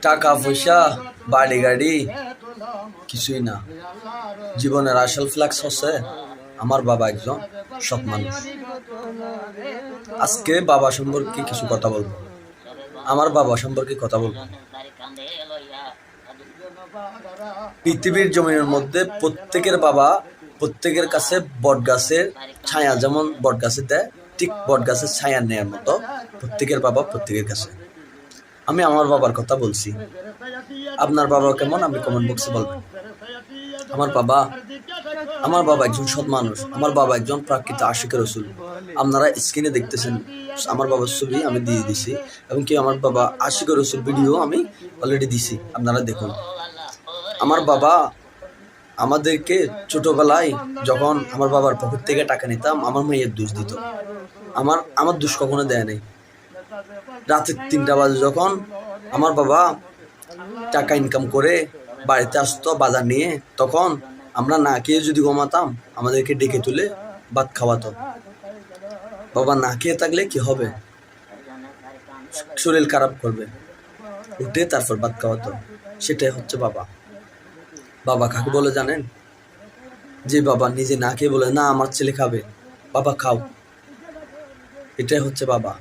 টাকা পয়সা, বাড়ি গাড়ি কিছুই না। জীবনের আসল ফ্ল্যাক্স হচ্ছে আমার বাবা একজন সৎ মানুষ। আজকে বাবা সম্পর্কে কিছু কথা বলবো। আমার বাবা সম্পর্কে কথা বলবো। পৃথিবীর জমিনের মধ্যে প্রত্যেকের বাবা প্রত্যেকের কাছে বট গাছের ছায়া যেমন বট গাছে দেয়, ঠিক বট গাছের ছায়া নেয়ার মতো প্রত্যেকের বাবা প্রত্যেকের কাছে। আমি আমার বাবার কথা বলছি। আপনার বাবা কেমন আপনি কমেন্ট বক্সে বলবেন। আমার বাবা একজন সৎ মানুষ। আমার বাবা একজন প্রাকৃত আশিকের রসুল। আপনারা স্ক্রিনে দেখতেছেন আমার বাবার ছবি আমি দিয়ে দিছি, এবং কি আমার বাবা আশিকের রসুল ভিডিও আমি অলরেডি দিছি, আপনারা দেখুন। আমার বাবা আমাদেরকে ছোটবেলায় যখন আমার বাবার পকেট থেকে টাকা নিতাম, আমার মেয়ের দোষ দিত। আমার দোষ কখনো দেয় নাই। রাতের 3টা বাজে যখন আমার বাবা টাকা ইনকাম করে বাড়িতে আসতো বাজার নিয়ে, তখন আমরা না খেয়ে যদি ঘুমাতাম আমাদেরকে ডেকে তুলে ভাত খাওয়াতো। বাবা না খেয়ে থাকলে কি হবে? শরীর খারাপ করবে, উঠে তারপর ভাত খাওয়াতো। সেটাই হচ্ছে বাবা। বাবা কাকে বলে জানেন? যে বাবা নিজে না খেয়ে বলে না আমার ছেলে খাবে, বাবা খাও, এটাই হচ্ছে বাবা।